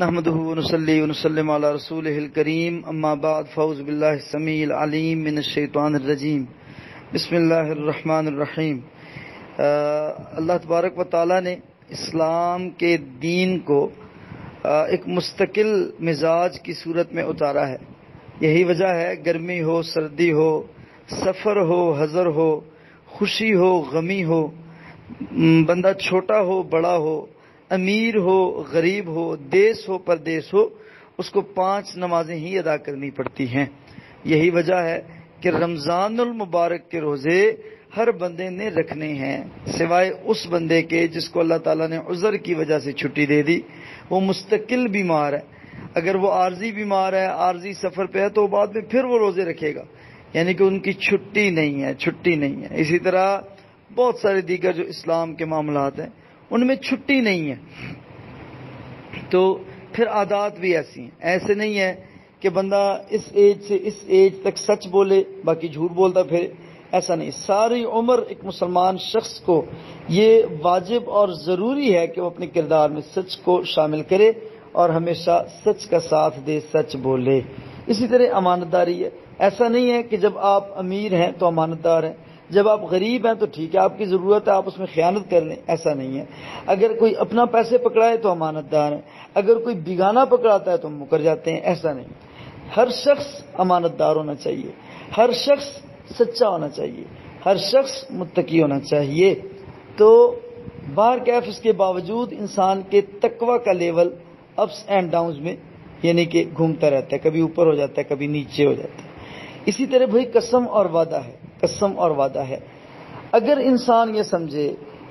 نحمده ونصلي ونسلم على رسوله الكريم اما بعد فاعوذ بالله السميع العليم من الشیطان الرجیم بسم اللہ الرحمن الرحیم۔ اللہ تبارک و تعالی نے اسلام کے دین کو ایک مستقل مزاج کی صورت میں اتارا ہے۔ یہی وجہ ہے گرمی ہو، سردی ہو، سفر ہو، حضر ہو، خوشی ہو، غمی ہو، بندہ چھوٹا ہو، بڑا ہو، امیر ہو، غریب ہو، دیس ہو، پردیس ہو، اس کو 5 نمازیں ہی ادا کرنی پڑتی ہیں۔ یہی وجہ ہے کہ رمضان المبارک کے روزے ہر بندے نے رکھنے ہیں، سوائے اس بندے کے جس کو اللہ تعالیٰ نے عذر کی وجہ سے چھٹی دے دی، وہ مستقل بیمار ہے۔ اگر وہ عارضی بیمار ہے، عارضی سفر پہ ہے، تو بعد میں پھر وہ روزے رکھے گا، یعنی کہ ان کی چھٹی نہیں ہے۔ اسی طرح بہت سارے دیگر جو اسلام کے معاملات ہیں ان میں چھٹی نہیں ہے۔ تو پھر عادات بھی ایسی ہیں، ایسے نہیں ہے کہ بندہ اس ایج سے اس ایج تک سچ بولے باقی جھوٹ بولتا پھر، ایسا نہیں۔ ساری عمر ایک مسلمان شخص کو یہ واجب اور ضروری ہے کہ وہ اپنے کردار میں سچ کو شامل کرے اور ہمیشہ سچ کا ساتھ دے، سچ بولے۔ اسی طرح امانت داری ہے، ایسا نہیں ہے کہ جب آپ امیر ہیں تو امانت دار ہیں، جب آپ غریب ہیں تو ٹھیک ہے، آپ کی ضرورت ہے آپ اس میں خیانت کر لیں، ایسا نہیں ہے۔ اگر کوئی اپنا پیسے پکڑائے تو امانت دار ہے، اگر کوئی بیگانہ پکڑاتا ہے تو مکر جاتے ہیں، ایسا نہیں۔ ہر شخص امانت دار ہونا چاہیے، ہر شخص سچا ہونا چاہیے، ہر شخص متقی ہونا چاہیے۔ تو بہرکیف اس کے باوجود انسان کے تقوی کا لیول اپس اینڈ ڈاؤنز میں یعنی کہ گھومتا رہتا ہے، کبھی اوپر ہو جاتا ہے، کبھی نیچے ہو جاتا ہے۔ اسی طرح بھائی قسم اور وعدہ ہے۔ اگر انسان یہ سمجھے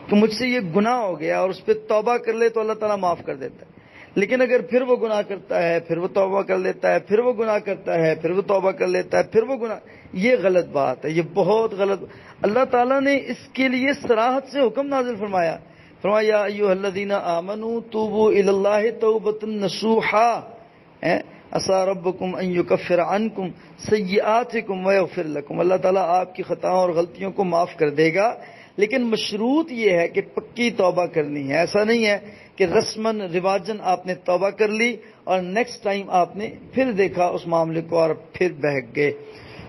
کہ مجھ سے یہ گناہ ہو گیا اور اس پہ توبہ کر لے تو اللہ تعالیٰ معاف کر دیتا ہے، لیکن اگر پھر وہ گناہ کرتا ہے، پھر وہ توبہ کر لیتا ہے، پھر وہ گناہ کرتا ہے، پھر وہ توبہ کر لیتا ہے، پھر وہ گناہ، یہ غلط بات ہے، یہ بہت غلط۔ اللہ تعالیٰ نے اس کے لیے صراحت سے حکم نازل فرمایا یا ایھا الذین آمنوا توبوا الی اللہ توبۃ نصوحا عسیٰ ربکم ان یکفر عنکم سیئاتکم ویغفر لکم۔ اللہ تعالیٰ آپ کی خطاؤں اور غلطیوں کو معاف کر دے گا، لیکن مشروط یہ ہے کہ پکی توبہ کرنی ہے۔ ایسا نہیں ہے کہ رسماً رواجاً آپ نے توبہ کر لی اور نیکسٹ ٹائم آپ نے پھر دیکھا اس معاملے کو اور پھر بہک گئے۔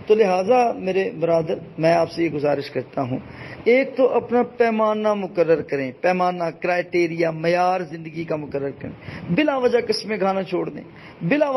تو لہٰذا میرے برادر، میں آپ سے یہ گزارش کرتا ہوں، ایک تو اپنا پیمانہ مقرر کریں، پیمانہ، کرائٹیریا، معیار زندگی کا مقرر کریں۔ بلا وجہ قسمیں کھانا چھوڑ دیں، بلا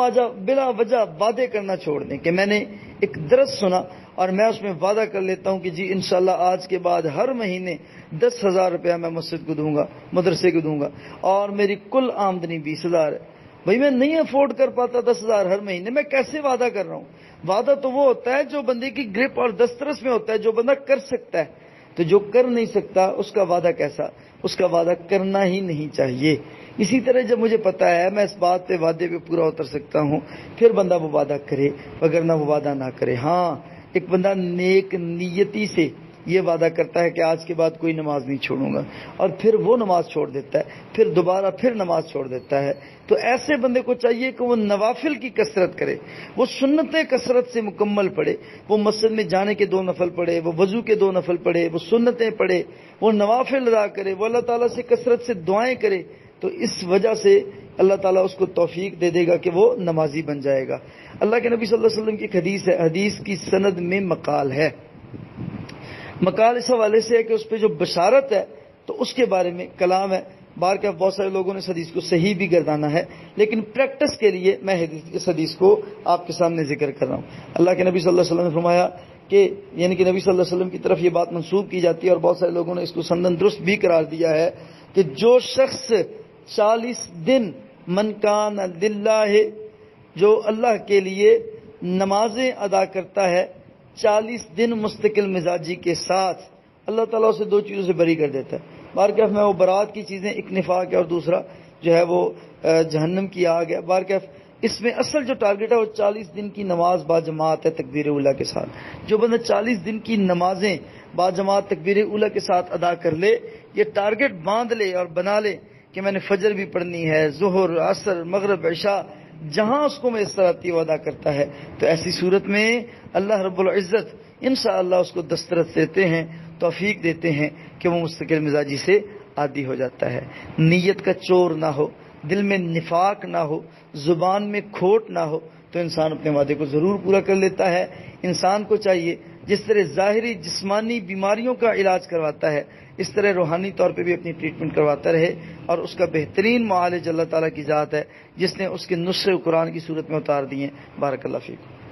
وجہ وعدے کرنا چھوڑ دیں کہ میں نے ایک درس سنا اور میں اس میں وعدہ کر لیتا ہوں کہ جی انشاءاللہ آج کے بعد ہر مہینے 10,000 روپیہ میں مسجد کو دوں گا، مدرسے کو دوں گا، اور میری کل آمدنی 20,000 ہے۔ بھائی میں نہیں افورڈ کر پاتا 10,000 ہر مہینے، میں کیسے وعدہ کر رہا ہوں؟ وعدہ تو وہ ہوتا ہے جو بندے کی گرپ اور دسترس میں ہوتا ہے، جو بندہ کر سکتا ہے۔ تو جو کر نہیں سکتا اس کا وعدہ کیسا؟ اس کا وعدہ کرنا ہی نہیں چاہیے۔ اسی طرح جب مجھے پتا ہے میں اس بات پہ وعدے پہ پورا اتر سکتا ہوں، پھر بندہ وہ وعدہ کرے، وگرنہ وہ وعدہ نہ کرے۔ ہاں، ایک بندہ نیک نیتی سے یہ وعدہ کرتا ہے کہ آج کے بعد کوئی نماز نہیں چھوڑوں گا، اور پھر وہ نماز چھوڑ دیتا ہے، پھر دوبارہ پھر نماز چھوڑ دیتا ہے، تو ایسے بندے کو چاہیے کہ وہ نوافل کی کثرت کرے، وہ سنتیں کثرت سے مکمل پڑھے، وہ مسجد میں جانے کے 2 نفل پڑھے، وہ وضو کے 2 نفل پڑھے، وہ سنتیں پڑھے، وہ نوافل ادا کرے، وہ اللہ تعالیٰ سے کثرت سے دعائیں کرے، تو اس وجہ سے اللہ تعالیٰ اس کو توفیق دے دے گا کہ وہ نمازی بن جائے گا۔ اللہ کے نبی صلی اللہ علیہ وسلم کی ایک حدیث ہے، حدیث کی سند میں مقال ہے۔ مقال اس حوالے سے ہے کہ اس پہ جو بشارت ہے تو اس کے بارے میں کلام ہے۔ بار کہ بہت سارے لوگوں نے اس حدیث کو صحیح بھی گردانا ہے، لیکن پریکٹس کے لیے میں اس حدیث کو آپ کے سامنے ذکر کر رہا ہوں۔ اللہ کے نبی صلی اللہ علیہ وسلم نے فرمایا کہ یعنی کہ نبی صلی اللہ علیہ وسلم کی طرف یہ بات منسوب کی جاتی ہے اور بہت سارے لوگوں نے اس کو سندن درست بھی قرار دیا ہے کہ جو شخص 40 دن من کان للہ، جو اللہ کے لیے نمازیں ادا کرتا ہے 40 دن مستقل مزاجی کے ساتھ، اللہ تعالیٰ اسے 2 چیزوں سے بری کر دیتا ہے۔ بارکیف میں وہ برات کی چیزیں، ایک نفاق ہے اور دوسرا جو ہے وہ جہنم کی آگ ہے۔ بارکیف اس میں اصل جو ٹارگٹ ہے وہ 40 دن کی نماز با جماعت ہے تکبیر اولیٰ کے ساتھ۔ جو بندہ 40 دن کی نمازیں با جماعت تکبیر اولیٰ کے ساتھ ادا کر لے، یہ ٹارگٹ باندھ لے اور بنا لے کہ میں نے فجر بھی پڑھنی ہے، ظہر، عصر، مغرب، عشاء، جہاں اس کو میسر آتی ہے وہ ادا کرتا ہے، تو ایسی صورت میں اللہ رب العزت انشاءاللہ اس کو دسترس دیتے ہیں، توفیق دیتے ہیں کہ وہ مستقل مزاجی سے عادی ہو جاتا ہے۔ نیت کا چور نہ ہو، دل میں نفاق نہ ہو، زبان میں کھوٹ نہ ہو، تو انسان اپنے وعدے کو ضرور پورا کر لیتا ہے۔ انسان کو چاہیے جس طرح ظاہری جسمانی بیماریوں کا علاج کرواتا ہے، اس طرح روحانی طور پہ بھی اپنی ٹریٹمنٹ کرواتا رہے، اور اس کا بہترین معالج اللہ تعالیٰ کی ذات ہے جس نے اس کے نسخے قرآن کی صورت میں اتار دیے ہیں۔ بارک اللہ فیکم۔